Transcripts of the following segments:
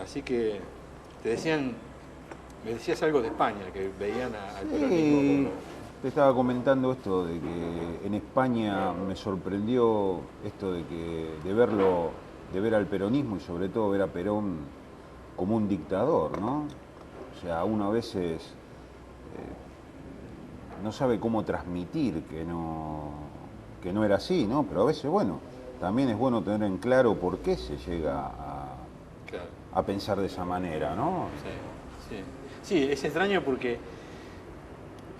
Así que te decían, me decías algo de España, que veían al peronismo Sí, como... te estaba comentando esto de que en España me sorprendió esto de verlo, de ver al peronismo y sobre todo ver a Perón como un dictador, ¿no? O sea, uno a veces no sabe cómo transmitir que no era así, ¿no? Pero a veces, bueno, también es bueno tener en claro por qué se llega Claro, a pensar de esa manera, ¿no? sí, sí. Sí, es extraño porque...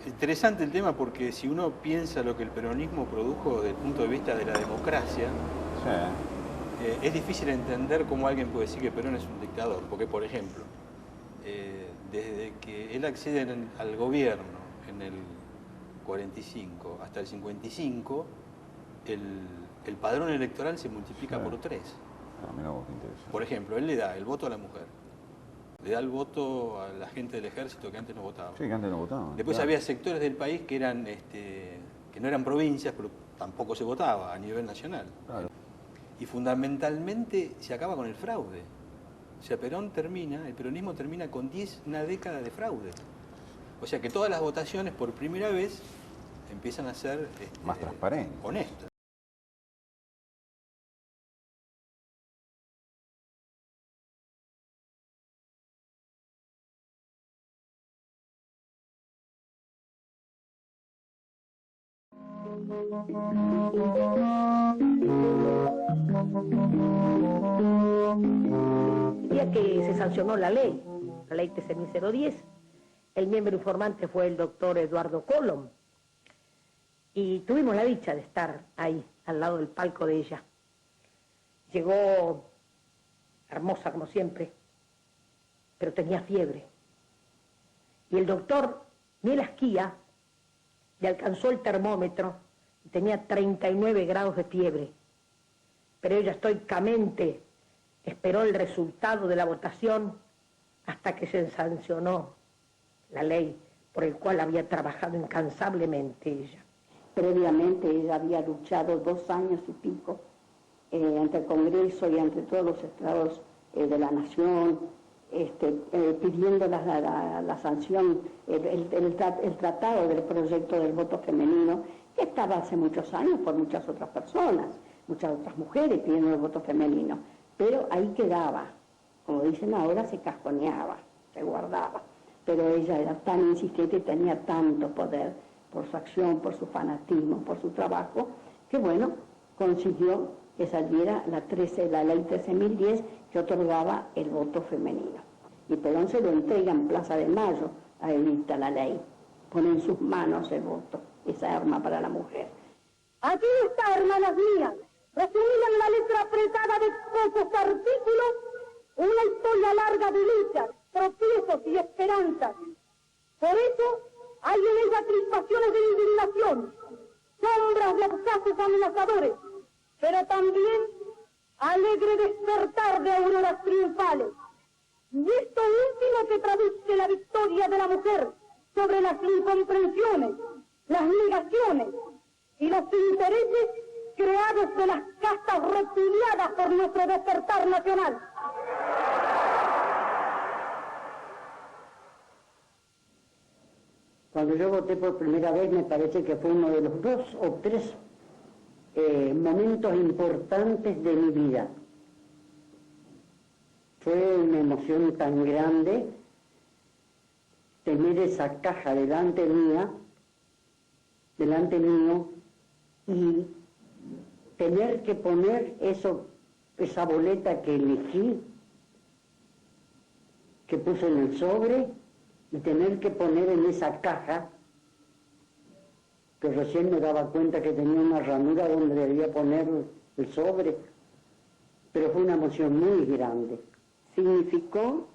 Interesante el tema porque si uno piensa lo que el peronismo produjo desde el punto de vista de la democracia, Sí, es difícil entender cómo alguien puede decir que Perón es un dictador. Porque, por ejemplo, desde que él accede al gobierno en el 45 hasta el 55, el padrón electoral se multiplica sí. por 3. Ah, mirá vos, qué interesante. Por ejemplo, él le da el voto a la mujer, le da el voto a la gente del ejército que antes no votaba. Sí, que antes no votaban. Después Claro. había sectores del país que eran que no eran provincias, pero tampoco se votaba a nivel nacional. Claro. Y fundamentalmente se acaba con el fraude. O sea, el peronismo termina con una década de fraude. O sea que todas las votaciones por primera vez empiezan a ser Más transparentes. honestas. El día que se sancionó la ley 13.010, el miembro informante fue el doctor Eduardo Colom, y tuvimos la dicha de estar ahí, al lado del palco de ella. Llegó hermosa como siempre, pero tenía fiebre. Y el doctor Miel Asquía le alcanzó el termómetro y tenía 39 grados de fiebre. Pero ella estoicamente esperó el resultado de la votación hasta que se sancionó la ley por el cual había trabajado incansablemente ella. Previamente ella había luchado 2 años y pico ante el Congreso y ante todos los estados de la nación, pidiendo la sanción, el tratado del proyecto del voto femenino, que estaba hace muchos años por muchas otras personas, muchas otras mujeres pidiendo el voto femenino, pero ahí quedaba, como dicen ahora, se cajoneaba, se guardaba, pero ella era tan insistente y tenía tanto poder por su acción, por su fanatismo, por su trabajo, que bueno, consiguió que saliera la ley 13.010 que otorgaba el voto femenino. Y Perón se lo entrega en Plaza de Mayo a Evita la ley, pone en sus manos el voto, esa arma para la mujer. Aquí está, hermanas mías, resumida en la letra apretada de pocos artículos, una historia larga de luchas, tropiezos y esperanzas. Por eso hay en ella crispaciones de indignación, sombras de acasos amenazadores, pero también alegre despertar de auroras triunfales. Y esto último que traduce la victoria de la mujer sobre las incomprensiones, las negaciones y los intereses creados de las castas repudiadas por nuestro despertar nacional. Cuando yo voté por primera vez me parece que fue uno de los 2 o 3 momentos importantes de mi vida. Fue una emoción tan grande tener esa caja delante mío, y tener que poner esa boleta que elegí, que puse en el sobre, y tener que poner en esa caja, que recién me daba cuenta que tenía una ranura donde debía poner el sobre, pero fue una emoción muy grande. Significó,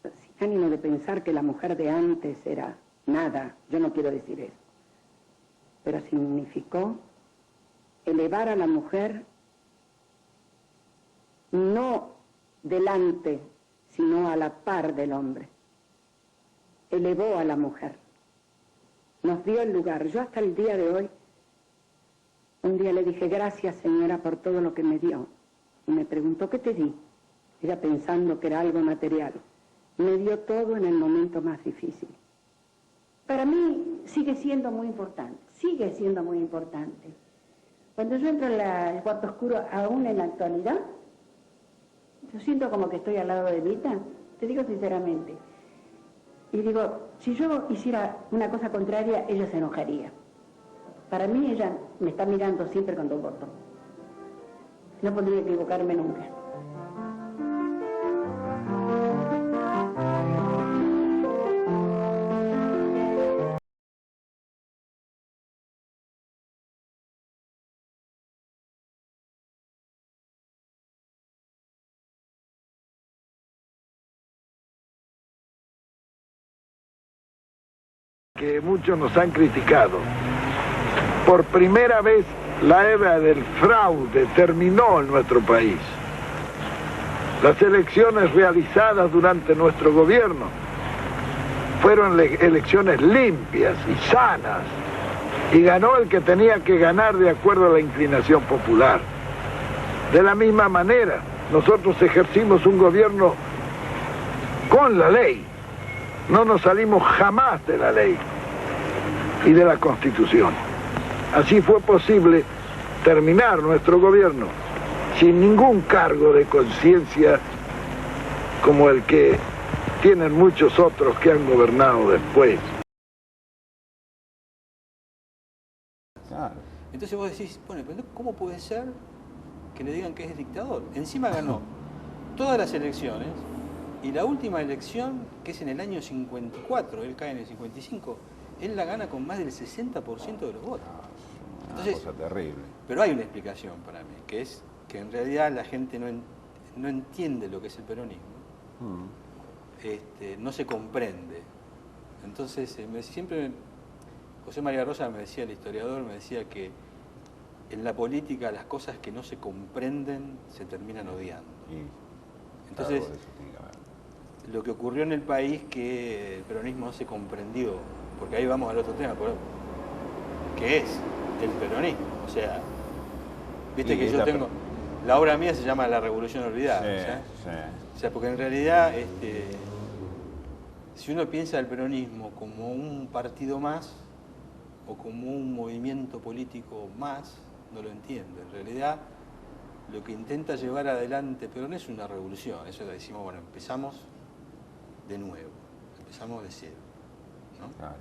sin ánimo de pensar que la mujer de antes era nada, yo no quiero decir eso, pero significó elevar a la mujer no delante, sino a la par del hombre. Elevó a la mujer, nos dio el lugar. Yo hasta el día de hoy, un día le dije, gracias señora por todo lo que me dio, y me preguntó, ¿qué te di? ella pensando que era algo material, me dio todo en el momento más difícil. Para mí sigue siendo muy importante, sigue siendo muy importante. Cuando yo entro en el cuarto oscuro, aún en la actualidad, yo siento como que estoy al lado de Evita, te digo sinceramente. Y digo, si yo hiciera una cosa contraria, ella se enojaría. Para mí ella me está mirando siempre cuando voto. No podría equivocarme nunca. Que muchos nos han criticado. Por primera vez la era del fraude terminó en nuestro país. Las elecciones realizadas durante nuestro gobierno fueron elecciones limpias y sanas, y ganó el que tenía que ganar de acuerdo a la inclinación popular. De la misma manera, nosotros ejercimos un gobierno con la ley. No nos salimos jamás de la ley y de la Constitución. Así fue posible terminar nuestro gobierno sin ningún cargo de conciencia como el que tienen muchos otros que han gobernado después. Claro. Entonces vos decís, bueno, pero ¿cómo puede ser que le digan que es dictador? Encima ganó todas las elecciones. Y la última elección, que es en el año 54, él cae en el 55, él la gana con más del 60% de los votos. Entonces, una cosa terrible. Pero hay una explicación para mí, que es que en realidad la gente no entiende lo que es el peronismo, no se comprende. Entonces, siempre José María Rosa me decía, el historiador, me decía que en la política las cosas que no se comprenden se terminan odiando. Entonces, lo que ocurrió en el país, que el peronismo no se comprendió, porque ahí vamos al otro tema, que es el peronismo. O sea, viste que yo tengo, la obra mía se llama La Revolución Olvidada. O sea, porque en realidad, si uno piensa el peronismo como un partido más, o como un movimiento político más, no lo entiende. En realidad, lo que intenta llevar adelante Perón es una revolución. Eso le decimos, bueno, empezamos de nuevo, empezamos de cero, ¿no? Claro.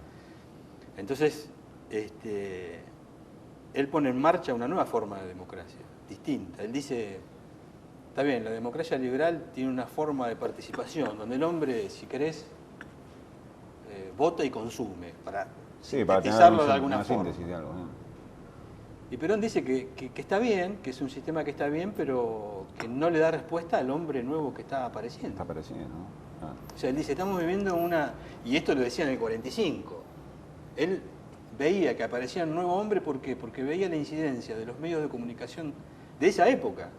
Entonces, él pone en marcha una nueva forma de democracia, distinta. Él dice, está bien, la democracia liberal tiene una forma de participación, donde el hombre, si querés, vota y consume, para sintetizarlo de alguna forma. De algo, ¿no? Y Perón dice que está bien, que es un sistema que está bien, pero que no le da respuesta al hombre nuevo que está apareciendo. Está apareciendo, ¿no? Ah. O sea, él dice, estamos viviendo una... Y esto lo decía en el 45. Él veía que aparecía un nuevo hombre porque veía la incidencia de los medios de comunicación de esa época.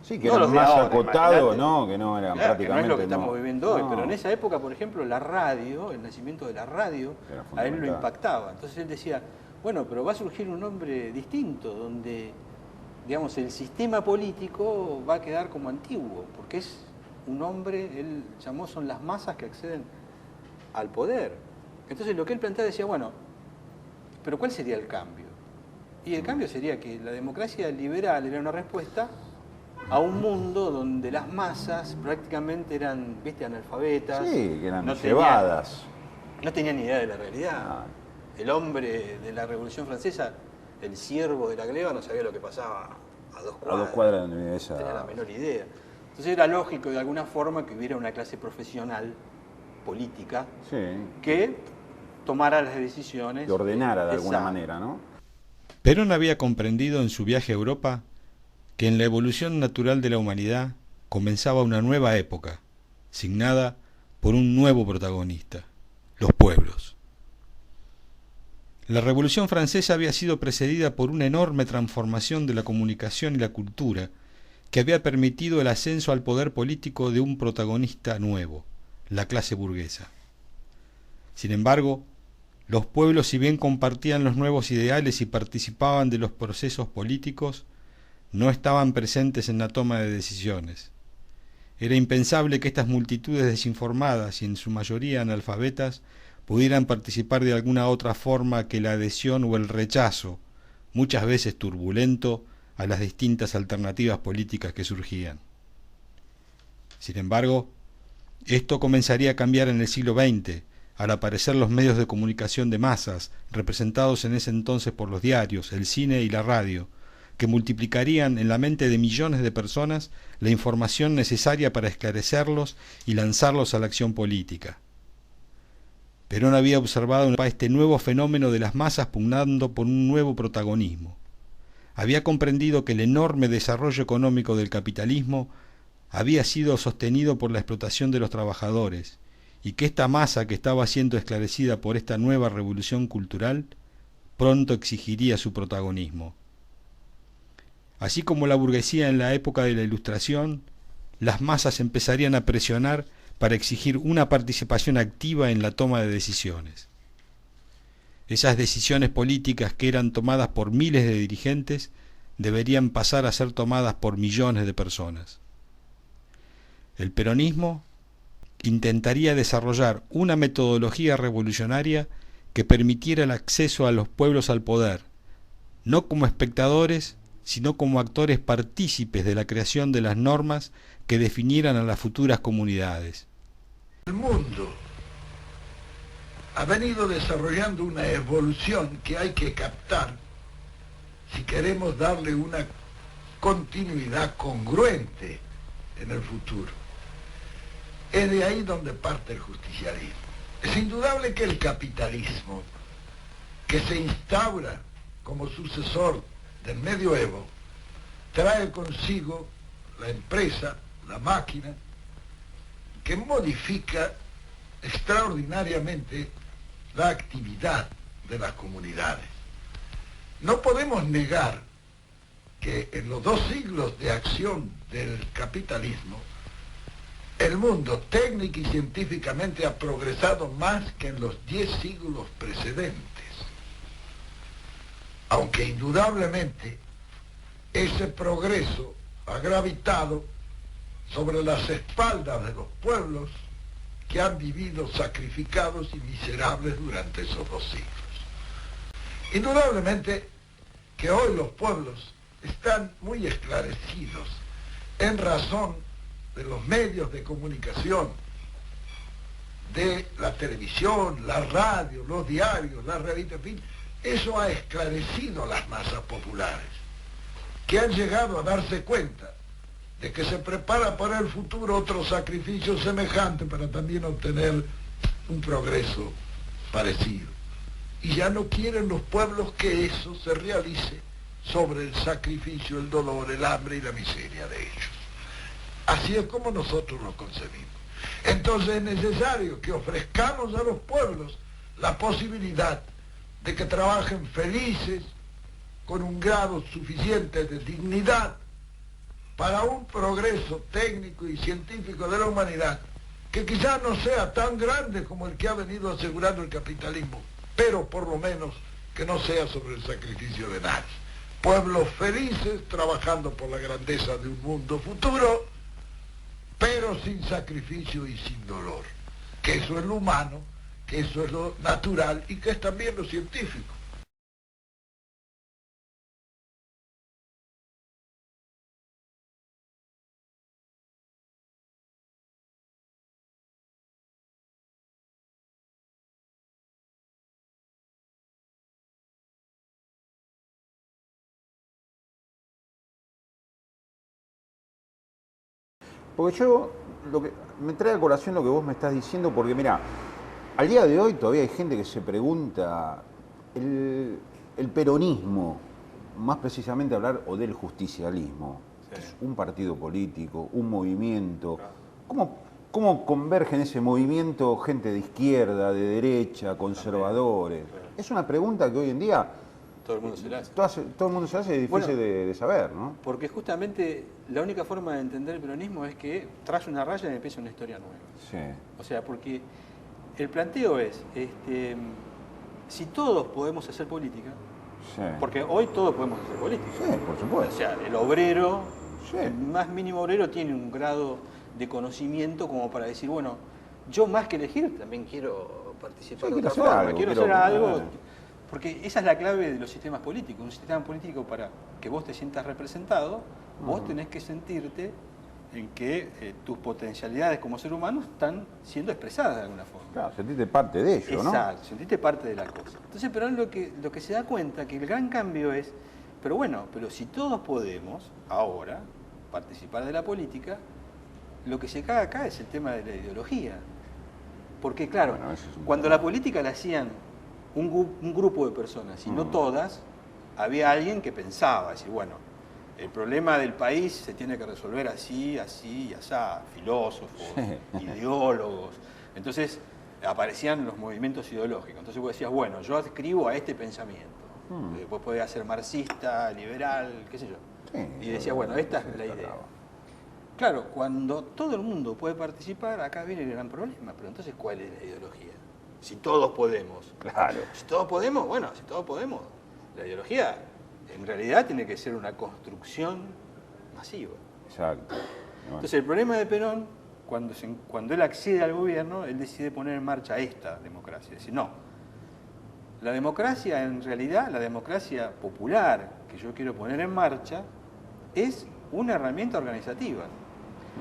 Sí, que no eran más acotados, ¿no? Que no eran claro, prácticamente... Que no es lo que estamos viviendo hoy, pero en esa época, por ejemplo, la radio, el nacimiento de la radio, a él lo impactaba. Entonces él decía, bueno, pero va a surgir un hombre distinto, donde, digamos, el sistema político va a quedar como antiguo, porque es un hombre, él llamó, son las masas que acceden al poder. Entonces lo que él planteaba decía, bueno, pero ¿cuál sería el cambio? Y el cambio sería que la democracia liberal era una respuesta a un mundo donde las masas prácticamente eran, viste, analfabetas. Sí, que eran llevadas. No tenían ni idea de la realidad. Ah. El hombre de la Revolución Francesa, el siervo de la gleba, no sabía lo que pasaba a 2 cuadras. A 2 cuadras de esa... No tenía la menor idea. Entonces era lógico de alguna forma que hubiera una clase profesional, política, que tomara las decisiones. Que ordenara de alguna manera, ¿no? Perón había comprendido en su viaje a Europa que en la evolución natural de la humanidad comenzaba una nueva época, signada por un nuevo protagonista, los pueblos. La Revolución Francesa había sido precedida por una enorme transformación de la comunicación y la cultura que había permitido el ascenso al poder político de un protagonista nuevo, la clase burguesa. Sin embargo, los pueblos, si bien compartían los nuevos ideales y participaban de los procesos políticos, no estaban presentes en la toma de decisiones. Era impensable que estas multitudes desinformadas y en su mayoría analfabetas pudieran participar de alguna otra forma que la adhesión o el rechazo, muchas veces turbulento, a las distintas alternativas políticas que surgían. Sin embargo, esto comenzaría a cambiar en el siglo XX, al aparecer los medios de comunicación de masas, representados en ese entonces por los diarios, el cine y la radio, que multiplicarían en la mente de millones de personas la información necesaria para esclarecerlos y lanzarlos a la acción política. Perón había observado este nuevo fenómeno de las masas pugnando por un nuevo protagonismo. Había comprendido que el enorme desarrollo económico del capitalismo había sido sostenido por la explotación de los trabajadores, y que esta masa que estaba siendo esclarecida por esta nueva revolución cultural pronto exigiría su protagonismo. Así como la burguesía en la época de la Ilustración, las masas empezarían a presionar para exigir una participación activa en la toma de decisiones. Esas decisiones políticas que eran tomadas por miles de dirigentes deberían pasar a ser tomadas por millones de personas. El peronismo intentaría desarrollar una metodología revolucionaria que permitiera el acceso a los pueblos al poder, no como espectadores, sino como actores partícipes de la creación de las normas que definieran a las futuras comunidades. El mundo ha venido desarrollando una evolución que hay que captar si queremos darle una continuidad congruente en el futuro. Es de ahí donde parte el justicialismo. Es indudable que el capitalismo, que se instaura como sucesor del medioevo, trae consigo la empresa, la máquina, que modifica extraordinariamente la actividad de las comunidades. No podemos negar que en los 2 siglos de acción del capitalismo, el mundo técnico y científicamente ha progresado más que en los 10 siglos precedentes. Aunque indudablemente ese progreso ha gravitado sobre las espaldas de los pueblos que han vivido sacrificados y miserables durante esos 2 siglos. Indudablemente que hoy los pueblos están muy esclarecidos en razón de los medios de comunicación, de la televisión, la radio, los diarios, la revista, en fin. Eso ha esclarecido a las masas populares, que han llegado a darse cuenta de que se prepara para el futuro otro sacrificio semejante para también obtener un progreso parecido. Y ya no quieren los pueblos que eso se realice sobre el sacrificio, el dolor, el hambre y la miseria de ellos. Así es como nosotros lo concebimos. Entonces es necesario que ofrezcamos a los pueblos la posibilidad de que trabajen felices, con un grado suficiente de dignidad, para un progreso técnico y científico de la humanidad, que quizás no sea tan grande como el que ha venido asegurando el capitalismo, pero por lo menos que no sea sobre el sacrificio de nadie. Pueblos felices, trabajando por la grandeza de un mundo futuro, pero sin sacrificio y sin dolor, que eso es lo humano, que eso es lo natural y que es también lo científico. Porque yo, me trae a colación lo que vos me estás diciendo, porque mira, al día de hoy todavía hay gente que se pregunta, el peronismo, más precisamente hablar o del justicialismo, sí, es un partido político, un movimiento, ¿cómo converge en ese movimiento gente de izquierda, de derecha, conservadores? Es una pregunta que hoy en día todo el mundo se la hace. Todo el mundo se la hace, es difícil de saber, ¿no? Porque justamente la única forma de entender el peronismo es que traza una raya y empieza una historia nueva. Sí. O sea, porque el planteo es, si todos podemos hacer política, sí, porque hoy todos podemos hacer política. Sí, por supuesto. O sea, el obrero, sí, el más mínimo obrero tiene un grado de conocimiento como para decir, bueno, yo más que elegir también quiero participar de otra hacer forma, algo, quiero hacer algo. Porque esa es la clave de los sistemas políticos. Un sistema político, para que vos te sientas representado, vos tenés que sentirte en que tus potencialidades como ser humano están siendo expresadas de alguna forma. Claro, sentiste parte de ello, ¿no? Exacto, sentiste parte de la cosa. Entonces Perón lo que se da cuenta que el gran cambio es, pero si todos podemos ahora participar de la política, lo que se cae acá es el tema de la ideología. Porque claro, cuando la política la hacían un grupo de personas y no todas, había alguien que pensaba, decir, bueno, el problema del país se tiene que resolver así, así y asá, filósofos, ideólogos. Entonces aparecían los movimientos ideológicos. Entonces vos decías, bueno, yo adscribo a este pensamiento. Vos podías ser marxista, liberal, qué sé yo. Y decías, bueno, esta es la idea. Claro, cuando todo el mundo puede participar, acá viene el gran problema. Pero entonces, ¿cuál es la ideología? Si todos podemos. Claro. Si todos podemos, si todos podemos. La ideología, en realidad, tiene que ser una construcción masiva. Exacto. Entonces, el problema de Perón, cuando él accede al gobierno, él decide poner en marcha esta democracia. Es decir, no. La democracia, en realidad, la democracia popular que yo quiero poner en marcha, es una herramienta organizativa.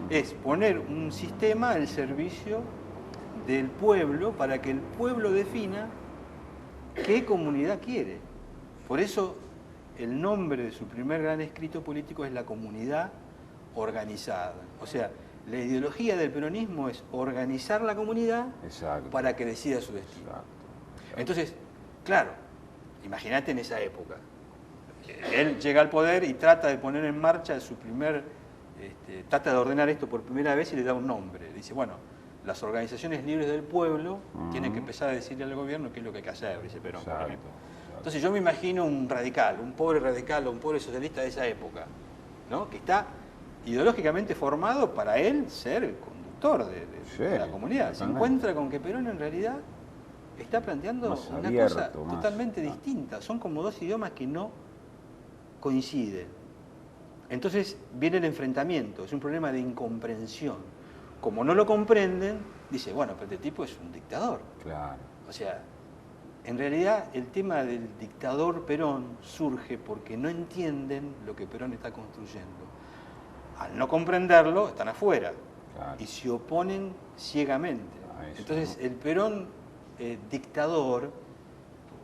Es poner un sistema al servicio del pueblo para que el pueblo defina qué comunidad quiere. Por eso el nombre de su primer gran escrito político es La Comunidad Organizada. O sea, la ideología del peronismo es organizar la comunidad para que decida su destino. Entonces, claro, imagínate en esa época. Él llega al poder y trata de poner en marcha su trata de ordenar esto por primera vez y le da un nombre. Dice, bueno, las organizaciones libres del pueblo tienen que empezar a decirle al gobierno qué es lo que hay que hacer, dice Perón, por ejemplo. Entonces yo me imagino un radical, un pobre radical o un pobre socialista de esa época, ¿no? Que está ideológicamente formado para él ser el conductor de la comunidad. Se encuentra con que Perón en realidad está planteando una cosa totalmente distinta. Son como dos idiomas que no coinciden. Entonces viene el enfrentamiento, es un problema de incomprensión. Como no lo comprenden, dice, bueno, pero este tipo es un dictador. Claro. O sea, en realidad el tema del dictador Perón surge porque no entienden lo que Perón está construyendo. Al no comprenderlo, están afuera. Claro. Y se oponen ciegamente. Entonces el Perón dictador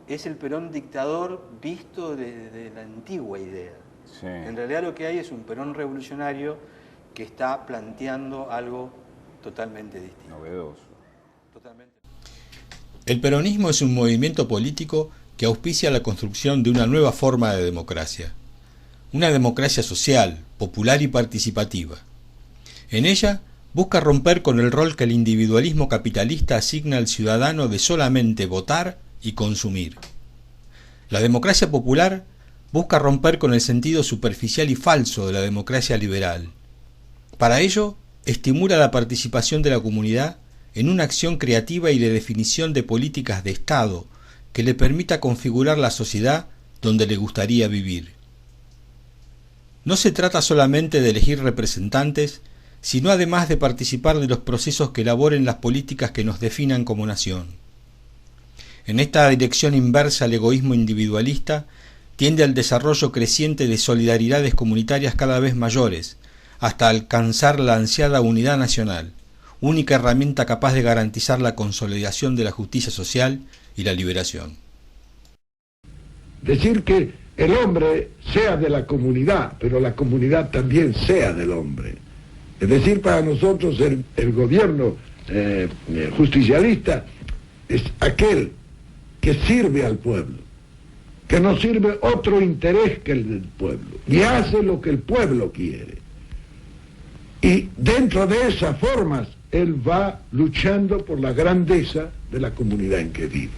es el Perón dictador visto desde la antigua idea. Sí. En realidad lo que hay es un Perón revolucionario que está planteando algo totalmente distinto. Novedoso. Totalmente. El peronismo es un movimiento político que auspicia la construcción de una nueva forma de democracia. Una democracia social, popular y participativa. En ella busca romper con el rol que el individualismo capitalista asigna al ciudadano de solamente votar y consumir. La democracia popular busca romper con el sentido superficial y falso de la democracia liberal. Para ello, estimula la participación de la comunidad en una acción creativa y de definición de políticas de Estado que le permita configurar la sociedad donde le gustaría vivir. No se trata solamente de elegir representantes, sino además de participar de los procesos que elaboren las políticas que nos definan como nación. En esta dirección inversa al egoísmo individualista, tiende al desarrollo creciente de solidaridades comunitarias cada vez mayores, hasta alcanzar la ansiada unidad nacional, única herramienta capaz de garantizar la consolidación de la justicia social y la liberación. Decir que el hombre sea de la comunidad, pero la comunidad también sea del hombre. Es decir, para nosotros el gobierno justicialista es aquel que sirve al pueblo, que no sirve otro interés que el del pueblo, y hace lo que el pueblo quiere. Y dentro de esas formas, él va luchando por la grandeza de la comunidad en que vive.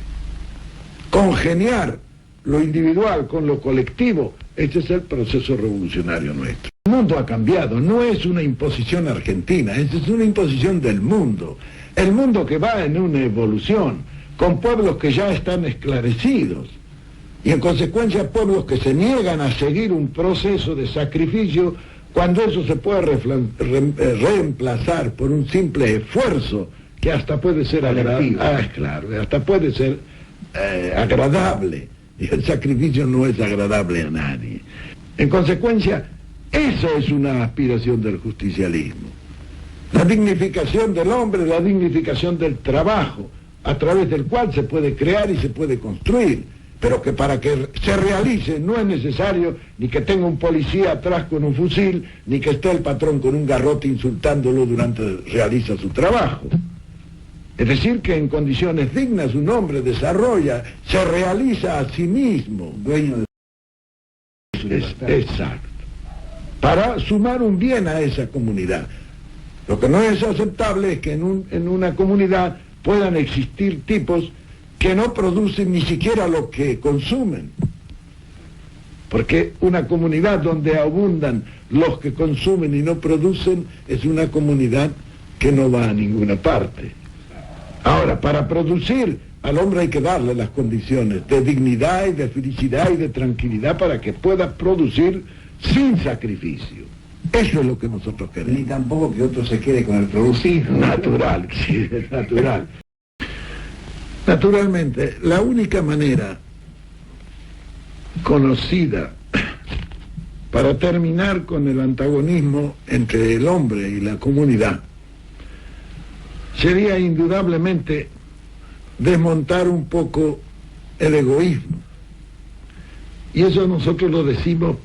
Congeniar lo individual con lo colectivo, este es el proceso revolucionario nuestro. El mundo ha cambiado, no es una imposición argentina, es una imposición del mundo. El mundo que va en una evolución, con pueblos que ya están esclarecidos, y en consecuencia pueblos que se niegan a seguir un proceso de sacrificio cuando eso se puede reemplazar por un simple esfuerzo que hasta puede ser agradable, hasta puede ser agradable, y el sacrificio no es agradable a nadie. En consecuencia, eso es una aspiración del justicialismo. La dignificación del hombre, la dignificación del trabajo, a través del cual se puede crear y se puede construir, pero que para que se realice no es necesario ni que tenga un policía atrás con un fusil, ni que esté el patrón con un garrote insultándolo durante realiza su trabajo. Es decir, que en condiciones dignas un hombre desarrolla, se realiza a sí mismo. Dueño de su libertad. Exacto. Para sumar un bien a esa comunidad. Lo que no es aceptable es que en una comunidad puedan existir tipos que no producen ni siquiera lo que consumen. Porque una comunidad donde abundan los que consumen y no producen es una comunidad que no va a ninguna parte. Ahora, para producir, al hombre hay que darle las condiciones de dignidad y de felicidad y de tranquilidad para que pueda producir sin sacrificio. Eso es lo que nosotros queremos. Ni tampoco que otro se quede con el producir. Natural, sí, es natural. Naturalmente, la única manera conocida para terminar con el antagonismo entre el hombre y la comunidad sería indudablemente desmontar un poco el egoísmo. Y eso nosotros lo decimos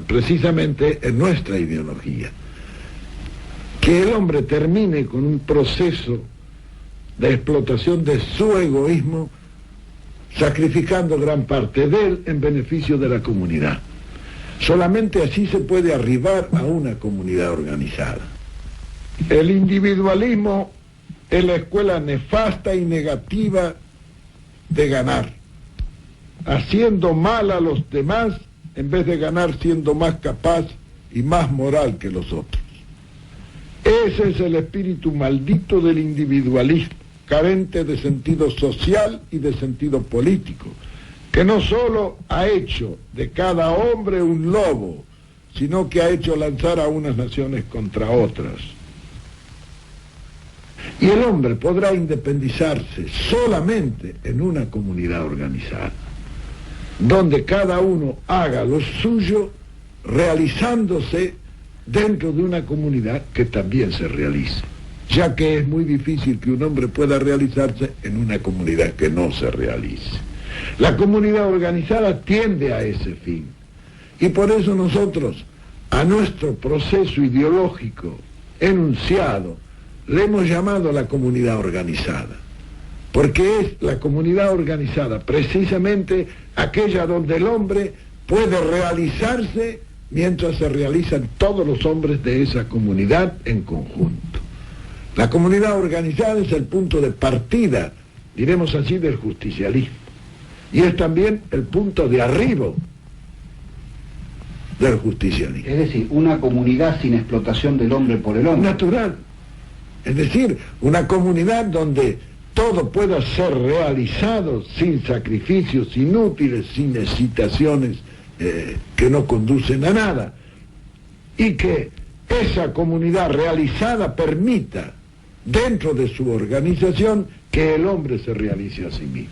precisamente en nuestra ideología. Que el hombre termine con un proceso de explotación de su egoísmo, sacrificando gran parte de él en beneficio de la comunidad. Solamente así se puede arribar a una comunidad organizada. El individualismo es la escuela nefasta y negativa de ganar, haciendo mal a los demás en vez de ganar siendo más capaz y más moral que los otros. Ese es el espíritu maldito del individualismo, carente de sentido social y de sentido político, que no solo ha hecho de cada hombre un lobo, sino que ha hecho lanzar a unas naciones contra otras. Y el hombre podrá independizarse solamente en una comunidad organizada, donde cada uno haga lo suyo, realizándose dentro de una comunidad que también se realice, ya que es muy difícil que un hombre pueda realizarse en una comunidad que no se realice. La comunidad organizada tiende a ese fin, y por eso nosotros a nuestro proceso ideológico enunciado le hemos llamado la comunidad organizada, porque es la comunidad organizada precisamente aquella donde el hombre puede realizarse mientras se realizan todos los hombres de esa comunidad en conjunto. La comunidad organizada es el punto de partida, diremos así, del justicialismo, y es también el punto de arribo del justicialismo. Es decir, una comunidad sin explotación del hombre por el hombre. Natural. Es decir, una comunidad donde todo pueda ser realizado sin sacrificios inútiles, sin excitaciones que no conducen a nada, y que esa comunidad realizada permita, dentro de su organización, que el hombre se realice a sí mismo.